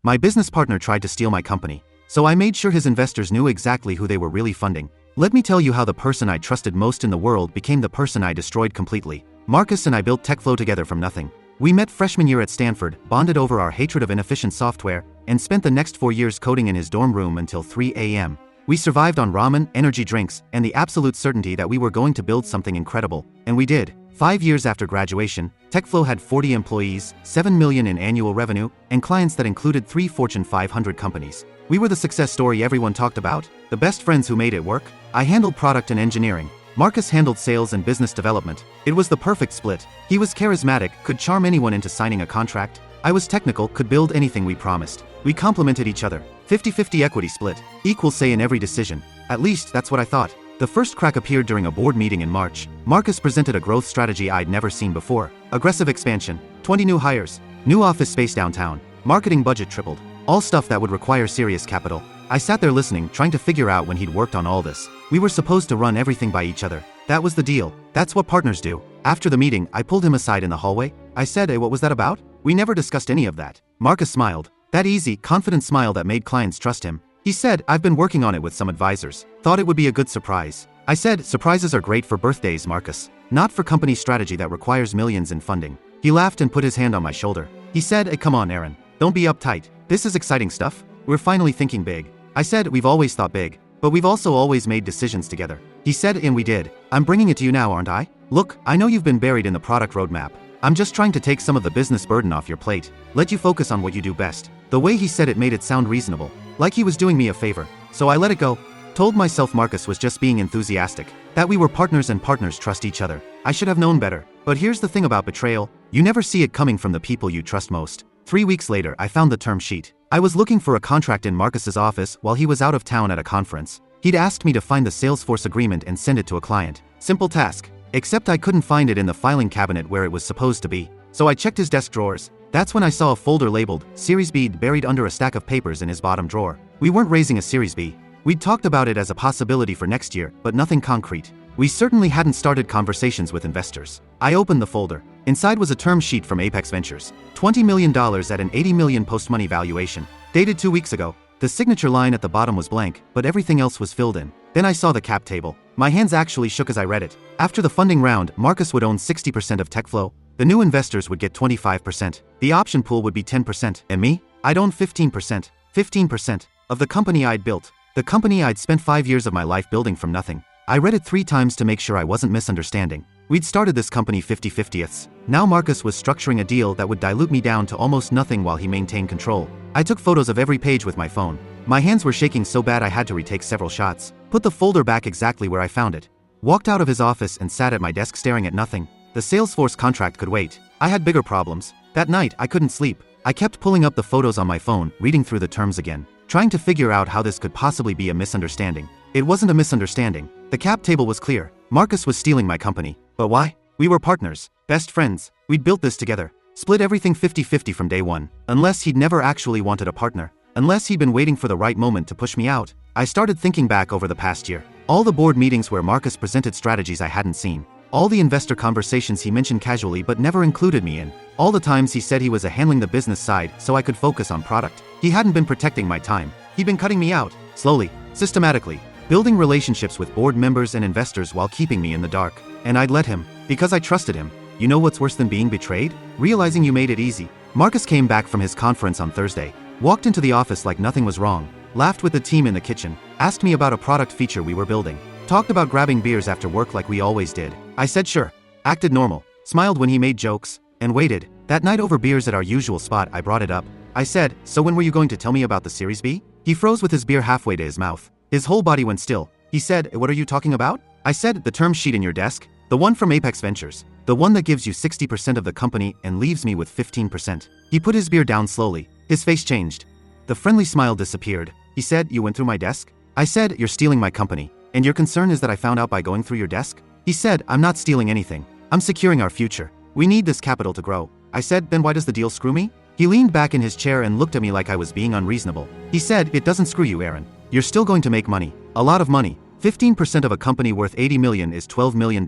My business partner tried to steal my company, so I made sure his investors knew exactly who they were really funding. Let me tell you how the person I trusted most in the world became the person I destroyed completely. Marcus and I built TechFlow together from nothing. We met freshman year at Stanford, bonded over our hatred of inefficient software, and spent the next 4 years coding in his dorm room until 3 a.m. We survived on ramen, energy drinks, and the absolute certainty that we were going to build something incredible, and we did. 5 years after graduation, TechFlow had 40 employees, $7 million in annual revenue, and clients that included 3 Fortune 500 companies. We were the success story everyone talked about, the best friends who made it work. I handled product and engineering. Marcus handled sales and business development. It was the perfect split. He was charismatic, could charm anyone into signing a contract. I was technical, could build anything we promised. We complemented each other. 50-50 equity split. Equal say in every decision. At least, that's what I thought. The first crack appeared during a board meeting in March. Marcus presented a growth strategy I'd never seen before. Aggressive expansion. 20 new hires. New office space downtown. Marketing budget tripled. All stuff that would require serious capital. I sat there listening, trying to figure out when he'd worked on all this. We were supposed to run everything by each other. That was the deal. That's what partners do. After the meeting, I pulled him aside in the hallway. I said, "Hey, what was that about? We never discussed any of that." Marcus smiled. That easy, confident smile that made clients trust him. He said, "I've been working on it with some advisors. Thought it would be a good surprise." I said, "Surprises are great for birthdays, Marcus. Not for company strategy that requires millions in funding." He laughed and put his hand on my shoulder. He said, "Hey, come on, Aaron. Don't be uptight. This is exciting stuff. We're finally thinking big." I said, "We've always thought big, but we've also always made decisions together." He said, "And we did. I'm bringing it to you now, aren't I? Look, I know you've been buried in the product roadmap. I'm just trying to take some of the business burden off your plate, let you focus on what you do best." The way he said it made it sound reasonable, like he was doing me a favor. So I let it go. Told myself Marcus was just being enthusiastic, that we were partners and partners trust each other. I should have known better. But here's the thing about betrayal, you never see it coming from the people you trust most. 3 weeks later, I found the term sheet. I was looking for a contract in Marcus's office while he was out of town at a conference. He'd asked me to find the Salesforce agreement and send it to a client. Simple task. Except I couldn't find it in the filing cabinet where it was supposed to be. So I checked his desk drawers. That's when I saw a folder labeled Series B buried under a stack of papers in his bottom drawer. We weren't raising a Series B. We'd talked about it as a possibility for next year, but nothing concrete. We certainly hadn't started conversations with investors. I opened the folder. Inside was a term sheet from Apex Ventures. $20 million at an $80 million post-money valuation. Dated 2 weeks ago. The signature line at the bottom was blank, but everything else was filled in. Then I saw the cap table. My hands actually shook as I read it. After the funding round, Marcus would own 60% of TechFlow. The new investors would get 25%. The option pool would be 10%. And me? I'd own 15%. 15% of the company I'd built. The company I'd spent 5 years of my life building from nothing. I read it 3 times to make sure I wasn't misunderstanding. We'd started this company 50/50ths. Now Marcus was structuring a deal that would dilute me down to almost nothing while he maintained control. I took photos of every page with my phone. My hands were shaking so bad I had to retake several shots. Put the folder back exactly where I found it. Walked out of his office and sat at my desk staring at nothing. The Salesforce contract could wait. I had bigger problems. That night, I couldn't sleep. I kept pulling up the photos on my phone, reading through the terms again, trying to figure out how this could possibly be a misunderstanding. It wasn't a misunderstanding. The cap table was clear. Marcus was stealing my company. But why? We were partners, best friends. We'd built this together. Split everything 50/50 from day one. Unless he'd never actually wanted a partner. Unless he'd been waiting for the right moment to push me out. I started thinking back over the past year. All the board meetings where Marcus presented strategies I hadn't seen. All the investor conversations he mentioned casually but never included me in. All the times he said he was handling the business side so I could focus on product. He hadn't been protecting my time. He'd been cutting me out, slowly, systematically, building relationships with board members and investors while keeping me in the dark. And I'd let him, because I trusted him. You know what's worse than being betrayed? Realizing you made it easy. Marcus came back from his conference on Thursday, walked into the office like nothing was wrong, laughed with the team in the kitchen, asked me about a product feature we were building, talked about grabbing beers after work like we always did. I said sure, acted normal, smiled when he made jokes, and waited. That night over beers at our usual spot, I brought it up. I said, "So when were you going to tell me about the Series B?" He froze with his beer halfway to his mouth. His whole body went still. He said, "What are you talking about?" I said, "The term sheet in your desk. The one from Apex Ventures. The one that gives you 60% of the company and leaves me with 15%. He put his beer down slowly. His face changed. The friendly smile disappeared. He said, "You went through my desk?" I said, "You're stealing my company. And your concern is that I found out by going through your desk?" He said, "I'm not stealing anything. I'm securing our future. We need this capital to grow." I said, "Then why does the deal screw me?" He leaned back in his chair and looked at me like I was being unreasonable. He said, "It doesn't screw you, Aaron. You're still going to make money. A lot of money. 15% of a company worth $80 million is $12 million.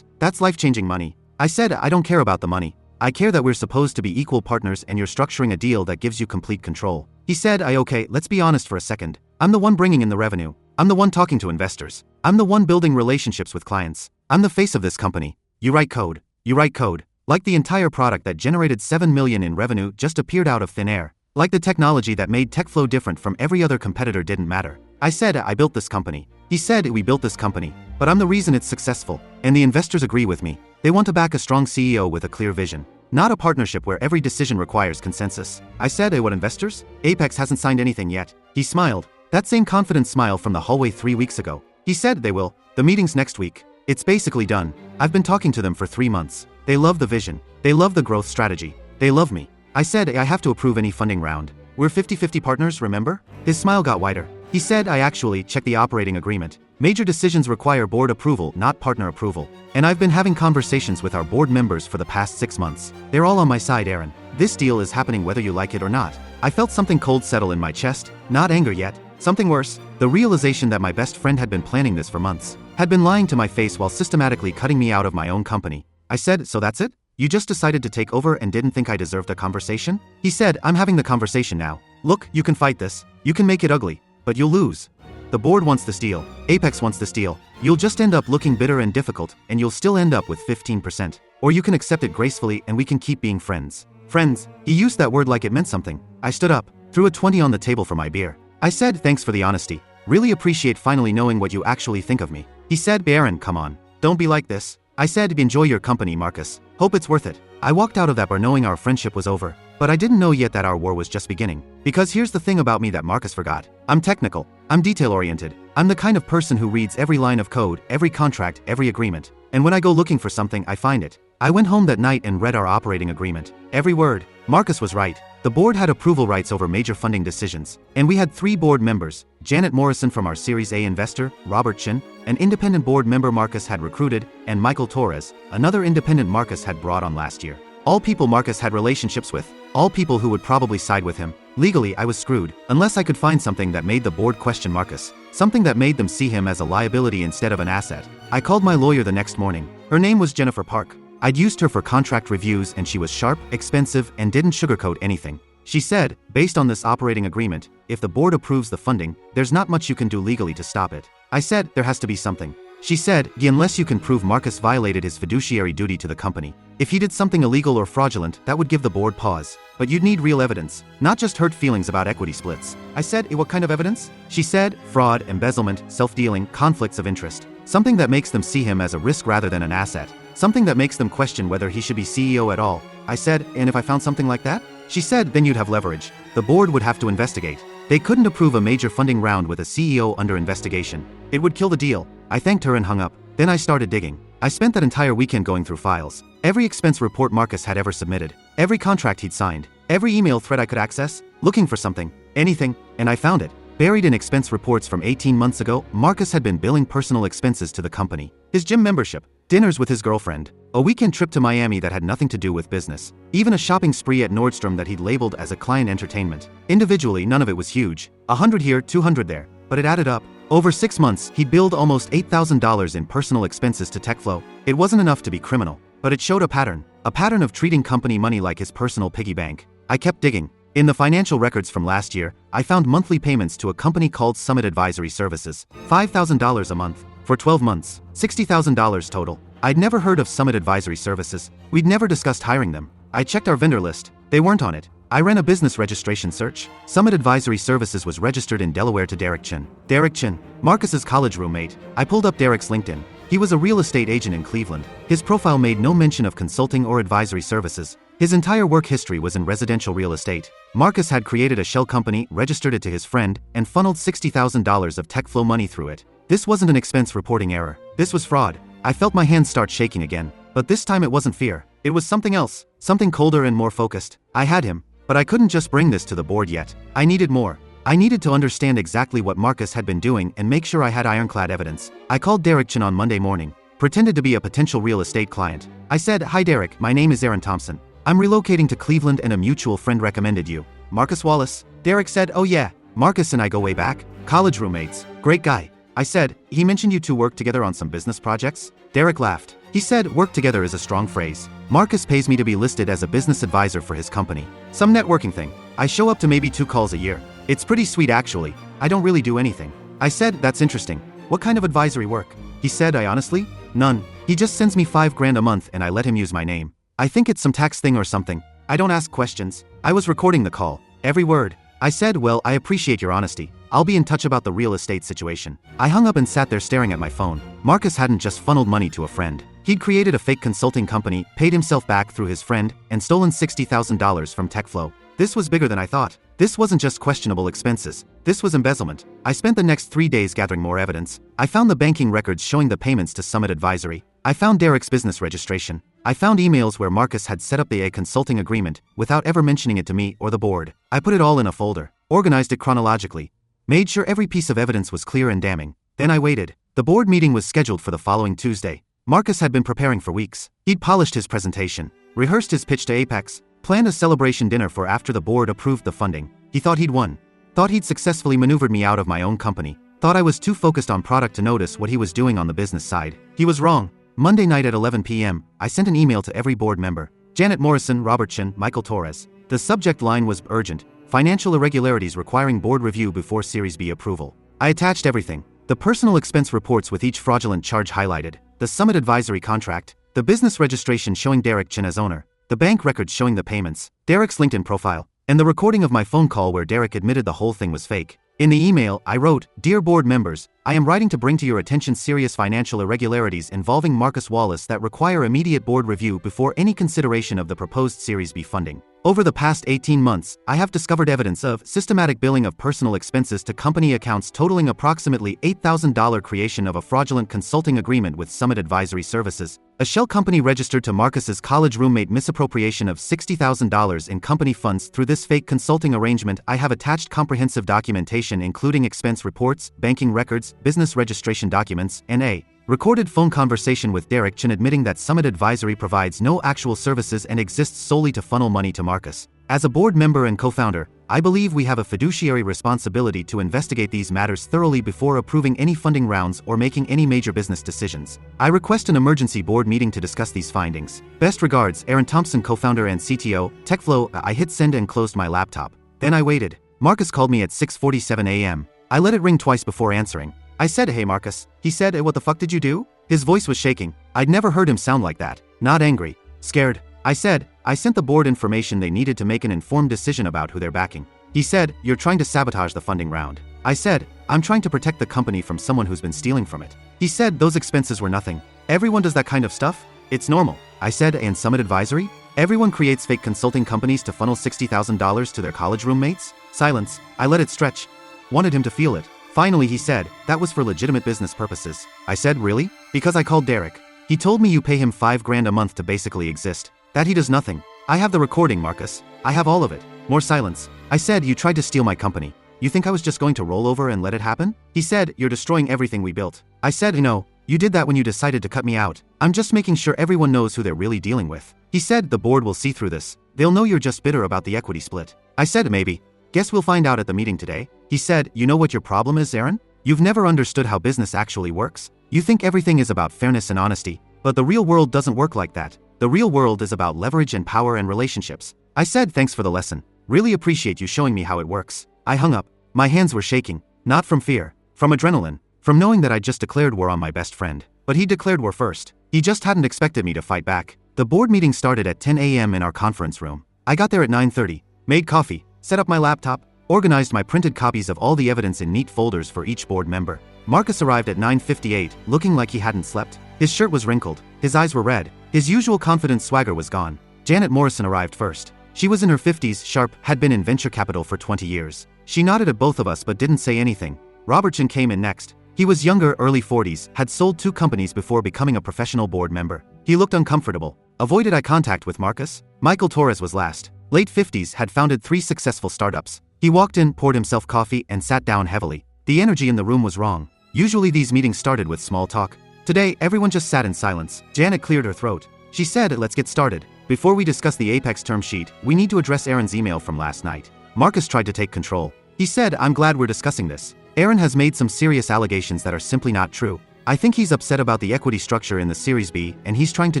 That's life-changing money." I said, "I don't care about the money. I care that we're supposed to be equal partners and you're structuring a deal that gives you complete control." He said, okay, let's be honest for a second. I'm the one bringing in the revenue. I'm the one talking to investors. I'm the one building relationships with clients. I'm the face of this company. You write code. You write code. Like the entire product that generated $7 million in revenue just appeared out of thin air. Like the technology that made TechFlow different from every other competitor didn't matter. I said, I built this company. He said, we built this company. But I'm the reason it's successful. And the investors agree with me. They want to back a strong CEO with a clear vision. Not a partnership where every decision requires consensus. I said, what investors? Apex hasn't signed anything yet. He smiled. That same confident smile from the hallway 3 weeks ago. He said they will. The meeting's next week. It's basically done. I've been talking to them for 3 months. They love the vision. They love the growth strategy. They love me. I said, I have to approve any funding round. We're 50-50 partners, remember? His smile got wider. He said, I actually checked the operating agreement. Major decisions require board approval, not partner approval. And I've been having conversations with our board members for the past 6 months. They're all on my side, Aaron. This deal is happening whether you like it or not. I felt something cold settle in my chest, not anger yet. Something worse, the realization that my best friend had been planning this for months, had been lying to my face while systematically cutting me out of my own company. I said, so that's it? You just decided to take over and didn't think I deserved a conversation? He said, I'm having the conversation now. Look, you can fight this. You can make it ugly. But you'll lose. The board wants this deal. Apex wants this deal. You'll just end up looking bitter and difficult, and you'll still end up with 15%. Or you can accept it gracefully and we can keep being friends. Friends. He used that word like it meant something. I stood up, threw a 20 on the table for my beer. I said, thanks for the honesty. Really appreciate finally knowing what you actually think of me. He said, Aaron, come on. Don't be like this. I said, enjoy your company, Marcus. Hope it's worth it. I walked out of that bar knowing our friendship was over. But I didn't know yet that our war was just beginning. Because here's the thing about me that Marcus forgot. I'm technical. I'm detail-oriented. I'm the kind of person who reads every line of code, every contract, every agreement. And when I go looking for something, I find it. I went home that night and read our operating agreement. Every word. Marcus was right. The board had approval rights over major funding decisions. And we had 3 board members. Janet Morrison from our Series A investor, Robert Chin, an independent board member Marcus had recruited, and Michael Torres, another independent Marcus had brought on last year. All people Marcus had relationships with. All people who would probably side with him. Legally, I was screwed, unless I could find something that made the board question Marcus. Something that made them see him as a liability instead of an asset. I called my lawyer the next morning. Her name was Jennifer Park. I'd used her for contract reviews and she was sharp, expensive, and didn't sugarcoat anything. She said, based on this operating agreement, if the board approves the funding, there's not much you can do legally to stop it. I said, there has to be something. She said, unless you can prove Marcus violated his fiduciary duty to the company. If he did something illegal or fraudulent, that would give the board pause. But you'd need real evidence, not just hurt feelings about equity splits. I said, what kind of evidence? She said, fraud, embezzlement, self-dealing, conflicts of interest. Something that makes them see him as a risk rather than an asset. Something that makes them question whether he should be CEO at all. I said, and if I found something like that? She said, then you'd have leverage. The board would have to investigate. They couldn't approve a major funding round with a CEO under investigation. It would kill the deal. I thanked her and hung up. Then I started digging. I spent that entire weekend going through files. Every expense report Marcus had ever submitted. Every contract he'd signed. Every email thread I could access. Looking for something. Anything. And I found it. Buried in expense reports from 18 months ago, Marcus had been billing personal expenses to the company. His gym membership. Dinners with his girlfriend. A weekend trip to Miami that had nothing to do with business. Even a shopping spree at Nordstrom that he'd labeled as a client entertainment. Individually, none of it was huge. 100 here, 200 there. But it added up. Over 6 months, he'd billed almost $8,000 in personal expenses to TechFlow. It wasn't enough to be criminal. But it showed a pattern. A pattern of treating company money like his personal piggy bank. I kept digging. In the financial records from last year, I found monthly payments to a company called Summit Advisory Services. $5,000 a month. For 12 months. $60,000 total. I'd never heard of Summit Advisory Services. We'd never discussed hiring them. I checked our vendor list. They weren't on it. I ran a business registration search. Summit Advisory Services was registered in Delaware to Derek Chin. Derek Chin, Marcus's college roommate. I pulled up Derek's LinkedIn. He was a real estate agent in Cleveland. His profile made no mention of consulting or advisory services. His entire work history was in residential real estate. Marcus had created a shell company, registered it to his friend, and funneled $60,000 of TechFlow money through it. This wasn't an expense reporting error. This was fraud. I felt my hands start shaking again. But this time it wasn't fear. It was something else. Something colder and more focused. I had him. But I couldn't just bring this to the board yet. I needed more. I needed to understand exactly what Marcus had been doing and make sure I had ironclad evidence. I called Derek Chin on Monday morning. Pretended to be a potential real estate client. I said, hi Derek, my name is Aaron Thompson. I'm relocating to Cleveland and a mutual friend recommended you. Marcus Wallace. Derek said, oh yeah. Marcus and I go way back. College roommates. Great guy. I said, he mentioned you two work together on some business projects? Derek laughed. He said, work together is a strong phrase. Marcus pays me to be listed as a business advisor for his company. Some networking thing. I show up to maybe 2 calls a year. It's pretty sweet actually. I don't really do anything. I said, that's interesting. What kind of advisory work? He said, I honestly? None. He just sends me $5,000 a month and I let him use my name. I think it's some tax thing or something. I don't ask questions. I was recording the call. Every word. I said, well, I appreciate your honesty. I'll be in touch about the real estate situation. I hung up and sat there staring at my phone. Marcus hadn't just funneled money to a friend. He'd created a fake consulting company, paid himself back through his friend, and stolen $60,000 from TechFlow. This was bigger than I thought. This wasn't just questionable expenses. This was embezzlement. I spent the next 3 days gathering more evidence. I found the banking records showing the payments to Summit Advisory. I found Derek's business registration. I found emails where Marcus had set up the consulting agreement without ever mentioning it to me or the board. I put it all in a folder, organized it chronologically, made sure every piece of evidence was clear and damning. Then I waited. The board meeting was scheduled for the following Tuesday. Marcus had been preparing for weeks. He'd polished his presentation, rehearsed his pitch to Apex, planned a celebration dinner for after the board approved the funding. He thought he'd won. Thought he'd successfully maneuvered me out of my own company. Thought I was too focused on product to notice what he was doing on the business side. He was wrong. Monday night at 11 p.m., I sent an email to every board member. Janet Morrison, Robert Chen, Michael Torres. The subject line was urgent. Financial irregularities requiring board review before Series B approval. I attached everything. The personal expense reports with each fraudulent charge highlighted. The Summit Advisory contract. The business registration showing Derek Chen as owner. The bank records showing the payments. Derek's LinkedIn profile. And the recording of my phone call where Derek admitted the whole thing was fake. In the email, I wrote, Dear board members, I am writing to bring to your attention serious financial irregularities involving Marcus Wallace that require immediate board review before any consideration of the proposed Series B funding. Over the past 18 months, I have discovered evidence of systematic billing of personal expenses to company accounts totaling approximately $8,000, creation of a fraudulent consulting agreement with Summit Advisory Services, a shell company registered to Marcus's college roommate, misappropriation of $60,000 in company funds through this fake consulting arrangement. I have attached comprehensive documentation including expense reports, banking records, business registration documents, and a recorded phone conversation with Derek Chen admitting that Summit Advisory provides no actual services and exists solely to funnel money to Marcus. As a board member and co-founder, I believe we have a fiduciary responsibility to investigate these matters thoroughly before approving any funding rounds or making any major business decisions. I request an emergency board meeting to discuss these findings. Best regards, Aaron Thompson, co-founder and CTO, TechFlow. I hit send and closed my laptop. Then I waited. Marcus called me at 6:47 a.m. I let it ring twice before answering. I said, hey Marcus. He said, what the fuck did you do? His voice was shaking. I'd never heard him sound like that. Not angry. Scared. I said, I sent the board information they needed to make an informed decision about who they're backing. He said, you're trying to sabotage the funding round. I said, I'm trying to protect the company from someone who's been stealing from it. He said, those expenses were nothing. Everyone does that kind of stuff. It's normal. I said, and Summit Advisory? Everyone creates fake consulting companies to funnel $60,000 to their college roommates? Silence. I let it stretch. Wanted him to feel it. Finally he said, that was for legitimate business purposes. I said, really? Because I called Derek. He told me you pay him $5,000 a month to basically exist. That he does nothing. I have the recording, Marcus. I have all of it. More silence. I said, you tried to steal my company. You think I was just going to roll over and let it happen? He said, you're destroying everything we built. I said, no, you did that when you decided to cut me out. I'm just making sure everyone knows who they're really dealing with. He said, the board will see through this. They'll know you're just bitter about the equity split. I said, maybe. Guess we'll find out at the meeting today. He said, you know what your problem is, Aaron? You've never understood how business actually works. You think everything is about fairness and honesty, but the real world doesn't work like that. The real world is about leverage and power and relationships. I said, thanks for the lesson. Really appreciate you showing me how it works. I hung up. My hands were shaking, not from fear, from adrenaline, from knowing that I'd just declared war on my best friend. But he declared war first. He just hadn't expected me to fight back. The board meeting started at 10 a.m. in our conference room. I got there at 9:30, made coffee, set up my laptop, organized my printed copies of all the evidence in neat folders for each board member. Marcus arrived at 9:58, looking like he hadn't slept. His shirt was wrinkled, his eyes were red, his usual confident swagger was gone. Janet Morrison arrived first. She was in her 50s, sharp, had been in venture capital for 20 years. She nodded at both of us but didn't say anything. Robert Chen came in next. He was younger, early 40s, had sold 2 companies before becoming a professional board member. He looked uncomfortable, avoided eye contact with Marcus. Michael Torres was last. Late 50s, had founded 3 successful startups. He walked in, poured himself coffee, and sat down heavily. The energy in the room was wrong. Usually these meetings started with small talk. Today, everyone just sat in silence. Janet cleared her throat. She said, let's get started. Before we discuss the Apex term sheet, we need to address Aaron's email from last night. Marcus tried to take control. He said, I'm glad we're discussing this. Aaron has made some serious allegations that are simply not true. I think he's upset about the equity structure in the Series B, and he's trying to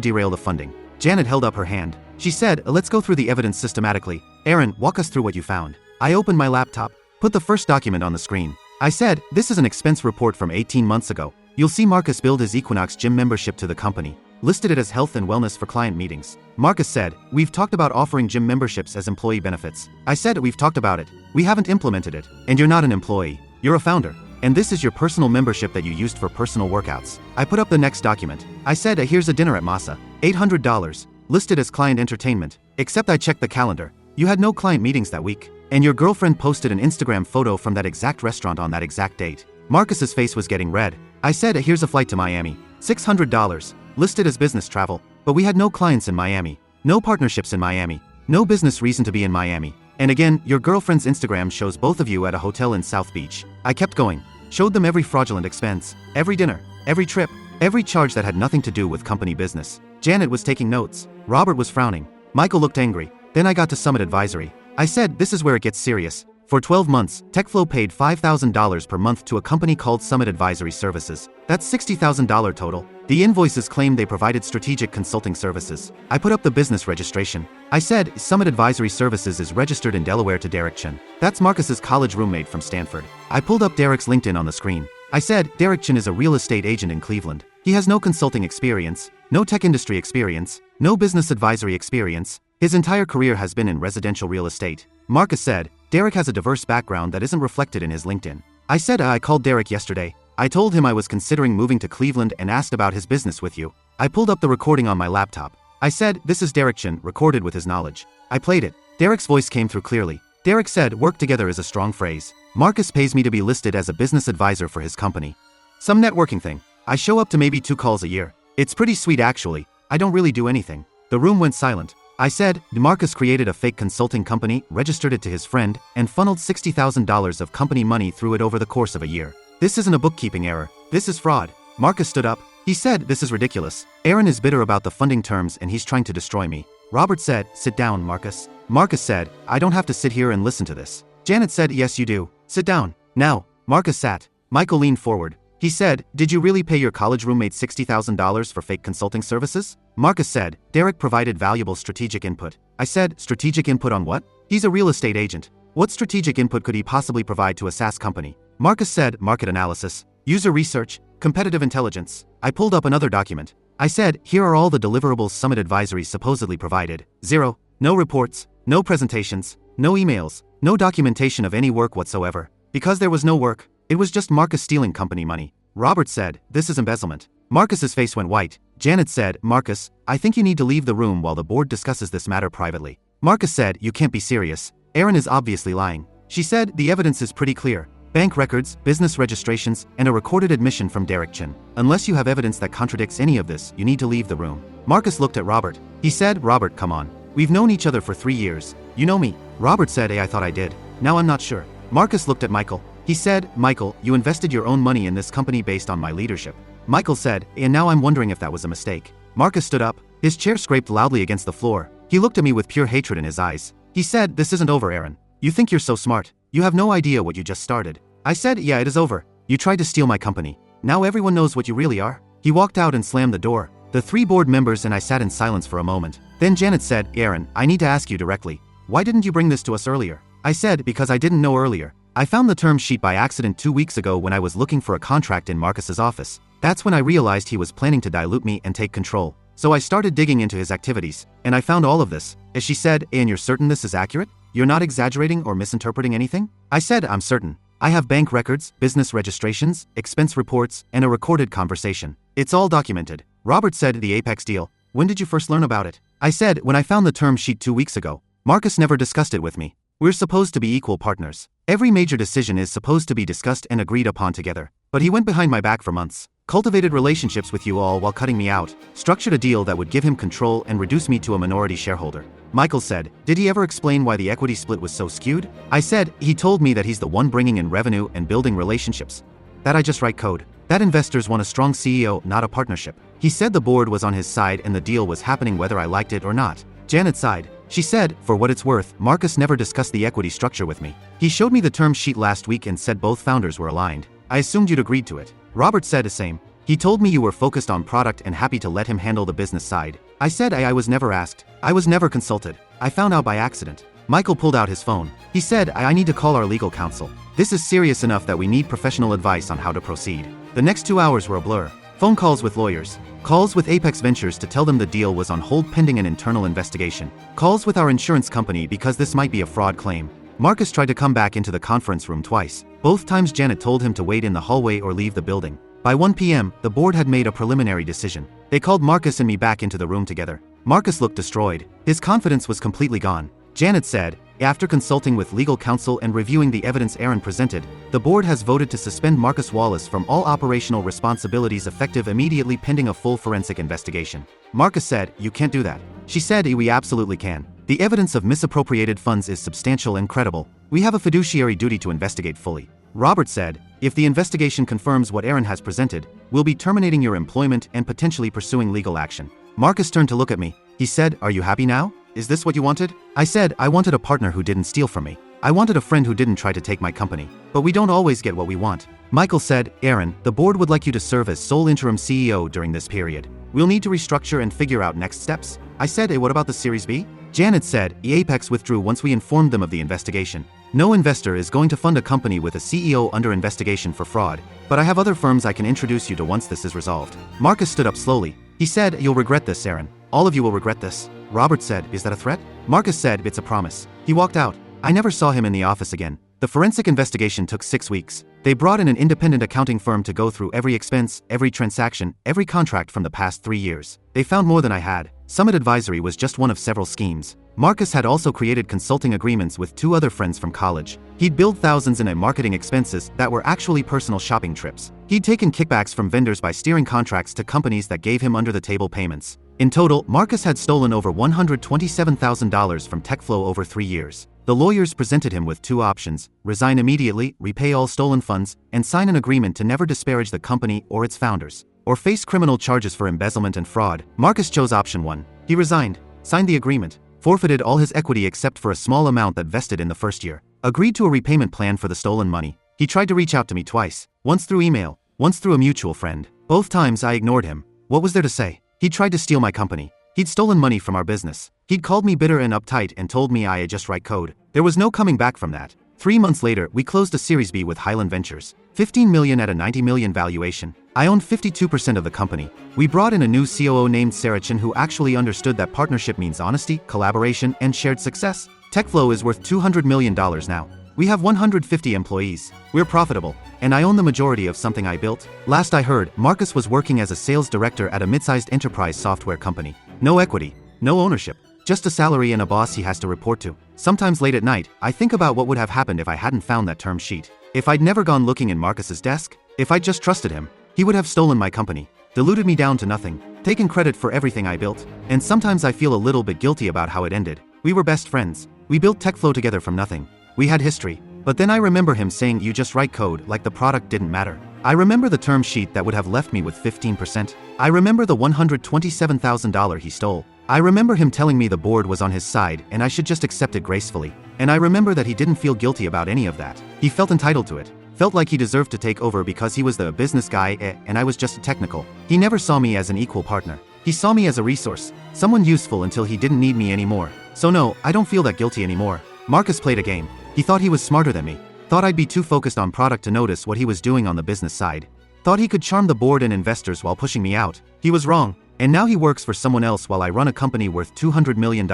derail the funding. Janet held up her hand. She said, let's go through the evidence systematically. Aaron, walk us through what you found. I opened my laptop, put the first document on the screen. I said, this is an expense report from 18 months ago. You'll see Marcus billed his Equinox gym membership to the company, listed it as health and wellness for client meetings. Marcus said, we've talked about offering gym memberships as employee benefits. I said, we've talked about it. We haven't implemented it. And you're not an employee. You're a founder. And this is your personal membership that you used for personal workouts. I put up the next document. I said, here's a dinner at Masa. $800. Listed as client entertainment. Except I checked the calendar. You had no client meetings that week. And your girlfriend posted an Instagram photo from that exact restaurant on that exact date. Marcus's face was getting red. I said, here's a flight to Miami. $600. Listed as business travel. But we had no clients in Miami. No partnerships in Miami. No business reason to be in Miami. And again, your girlfriend's Instagram shows both of you at a hotel in South Beach. I kept going. Showed them every fraudulent expense. Every dinner. Every trip. Every charge that had nothing to do with company business. Janet was taking notes. Robert was frowning. Michael looked angry. Then I got to Summit Advisory. I said, this is where it gets serious. For 12 months, TechFlow paid $5,000 per month to a company called Summit Advisory Services. That's $60,000 total. The invoices claimed they provided strategic consulting services. I put up the business registration. I said, Summit Advisory Services is registered in Delaware to Derek Chen. That's Marcus's college roommate from Stanford. I pulled up Derek's LinkedIn on the screen. I said, Derek Chen is a real estate agent in Cleveland. He has no consulting experience, no tech industry experience, no business advisory experience. His entire career has been in residential real estate. Marcus said, Derek has a diverse background that isn't reflected in his LinkedIn. I said, I called Derek yesterday. I told him I was considering moving to Cleveland and asked about his business with you. I pulled up the recording on my laptop. I said, this is Derek Chen, recorded with his knowledge. I played it. Derek's voice came through clearly. Derek said, work together is a strong phrase. Marcus pays me to be listed as a business advisor for his company. Some networking thing. I show up to maybe 2 calls a year. It's pretty sweet actually. I don't really do anything. The room went silent. I said, Marcus created a fake consulting company, registered it to his friend, and funneled $60,000 of company money through it over the course of a year. This isn't a bookkeeping error. This is fraud. Marcus stood up. He said, this is ridiculous. Aaron is bitter about the funding terms and he's trying to destroy me. Robert said, sit down, Marcus. Marcus said, I don't have to sit here and listen to this. Janet said, yes you do. Sit down. Now. Marcus sat. Michael leaned forward. He said, did you really pay your college roommate $60,000 for fake consulting services? Marcus said, Derek provided valuable strategic input. I said, strategic input on what? He's a real estate agent. What strategic input could he possibly provide to a SaaS company? Marcus said, market analysis, user research, competitive intelligence. I pulled up another document. I said, here are all the deliverables Summit Advisory supposedly provided. 0. No reports, no presentations, no emails, no documentation of any work whatsoever. Because there was no work, it was just Marcus stealing company money. Robert said, this is embezzlement. Marcus's face went white. Janet said, Marcus, I think you need to leave the room while the board discusses this matter privately. Marcus said, you can't be serious. Aaron is obviously lying. She said, the evidence is pretty clear. Bank records, business registrations, and a recorded admission from Derek Chen. Unless you have evidence that contradicts any of this, you need to leave the room. Marcus looked at Robert. He said, Robert, come on. We've known each other for 3 years. You know me. Robert said, I thought I did. Now I'm not sure. Marcus looked at Michael. He said, Michael, you invested your own money in this company based on my leadership. Michael said, and now I'm wondering if that was a mistake. Marcus stood up. His chair scraped loudly against the floor. He looked at me with pure hatred in his eyes. He said, this isn't over, Aaron. You think you're so smart. You have no idea what you just started. I said, yeah, it is over. You tried to steal my company. Now everyone knows what you really are. He walked out and slammed the door. The 3 board members and I sat in silence for a moment. Then Janet said, Aaron, I need to ask you directly. Why didn't you bring this to us earlier? I said, because I didn't know earlier. I found the term sheet by accident 2 weeks ago when I was looking for a contract in Marcus's office. That's when I realized he was planning to dilute me and take control. So I started digging into his activities, and I found all of this. As she said, and you're certain this is accurate? You're not exaggerating or misinterpreting anything? I said, I'm certain. I have bank records, business registrations, expense reports, and a recorded conversation. It's all documented. Robert said, the Apex deal. When did you first learn about it? I said, when I found the term sheet 2 weeks ago. Marcus never discussed it with me. We're supposed to be equal partners. Every major decision is supposed to be discussed and agreed upon together. But he went behind my back for months, cultivated relationships with you all while cutting me out, structured a deal that would give him control and reduce me to a minority shareholder. Michael said, did he ever explain why the equity split was so skewed? I said, he told me that he's the one bringing in revenue and building relationships. That I just write code. That investors want a strong CEO, not a partnership. He said the board was on his side and the deal was happening whether I liked it or not. Janet sighed. She said, for what it's worth, Marcus never discussed the equity structure with me. He showed me the term sheet last week and said both founders were aligned. I assumed you'd agreed to it. Robert said the same. He told me you were focused on product and happy to let him handle the business side. I said I was never asked. I was never consulted. I found out by accident. Michael pulled out his phone. He said, I need to call our legal counsel. This is serious enough that we need professional advice on how to proceed. The next 2 hours were a blur. Phone calls with lawyers. Calls with Apex Ventures to tell them the deal was on hold pending an internal investigation. Calls with our insurance company because this might be a fraud claim. Marcus tried to come back into the conference room twice. Both times Janet told him to wait in the hallway or leave the building. By 1 p.m., the board had made a preliminary decision. They called Marcus and me back into the room together. Marcus looked destroyed. His confidence was completely gone. Janet said, after consulting with legal counsel and reviewing the evidence Aaron presented, the board has voted to suspend Marcus Wallace from all operational responsibilities effective immediately pending a full forensic investigation. Marcus said, you can't do that. She said, we absolutely can. The evidence of misappropriated funds is substantial and credible. We have a fiduciary duty to investigate fully. Robert said, if the investigation confirms what Aaron has presented, we'll be terminating your employment and potentially pursuing legal action. Marcus turned to look at me. He said, are you happy now? Is this what you wanted? I said, I wanted a partner who didn't steal from me. I wanted a friend who didn't try to take my company. But we don't always get what we want. Michael said, Aaron, the board would like you to serve as sole interim CEO during this period. We'll need to restructure and figure out next steps. I said, what about the Series B? Janet said, Apex withdrew once we informed them of the investigation. No investor is going to fund a company with a CEO under investigation for fraud, but I have other firms I can introduce you to once this is resolved. Marcus stood up slowly. He said, you'll regret this, Aaron. All of you will regret this. Robert said, is that a threat? Marcus said, it's a promise. He walked out. I never saw him in the office again. The forensic investigation took 6 weeks. They brought in an independent accounting firm to go through every expense, every transaction, every contract from the past 3 years. They found more than I had. Summit Advisory was just one of several schemes. Marcus had also created consulting agreements with 2 other friends from college. He'd billed thousands in marketing expenses that were actually personal shopping trips. He'd taken kickbacks from vendors by steering contracts to companies that gave him under-the-table payments. In total, Marcus had stolen over $127,000 from TechFlow over 3 years. The lawyers presented him with 2 options: resign immediately, repay all stolen funds, and sign an agreement to never disparage the company or its founders, or face criminal charges for embezzlement and fraud. Marcus chose option 1. He resigned, signed the agreement, forfeited all his equity except for a small amount that vested in the first year, agreed to a repayment plan for the stolen money. He tried to reach out to me twice, once through email, once through a mutual friend. Both times I ignored him. What was there to say? He tried to steal my company. He'd stolen money from our business. He'd called me bitter and uptight and told me I just write code. There was no coming back from that. 3 months later, we closed a Series B with Highland Ventures. $15 million at a $90 million valuation. I owned 52% of the company. We brought in a new COO named Sarachin who actually understood that partnership means honesty, collaboration, and shared success. TechFlow is worth $200 million now. We have 150 employees. We're profitable. And I own the majority of something I built. Last I heard, Marcus was working as a sales director at a mid-sized enterprise software company. No equity, no ownership, just a salary and a boss he has to report to. Sometimes late at night, I think about what would have happened if I hadn't found that term sheet. If I'd never gone looking in Marcus's desk, if I'd just trusted him, he would have stolen my company, diluted me down to nothing, taken credit for everything I built. And sometimes I feel a little bit guilty about how it ended. We were best friends. We built TechFlow together from nothing. We had history. But then I remember him saying you just write code like the product didn't matter. I remember the term sheet that would have left me with 15%. I remember the $127,000 he stole. I remember him telling me the board was on his side and I should just accept it gracefully. And I remember that he didn't feel guilty about any of that. He felt entitled to it. Felt like he deserved to take over because he was the business guy and I was just a technical. He never saw me as an equal partner. He saw me as a resource, someone useful until he didn't need me anymore. So no, I don't feel that guilty anymore. Marcus played a game. He thought he was smarter than me. Thought I'd be too focused on product to notice what he was doing on the business side. Thought he could charm the board and investors while pushing me out. He was wrong. And now he works for someone else while I run a company worth $200 million.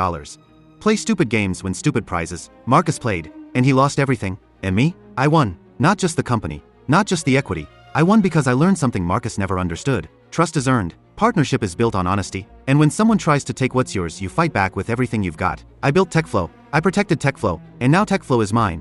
Play stupid games, win stupid prizes. Marcus played, and he lost everything. And me? I won. Not just the company. Not just the equity. I won because I learned something Marcus never understood. Trust is earned. Partnership is built on honesty. And when someone tries to take what's yours, you fight back with everything you've got. I built TechFlow. I protected TechFlow. And now TechFlow is mine.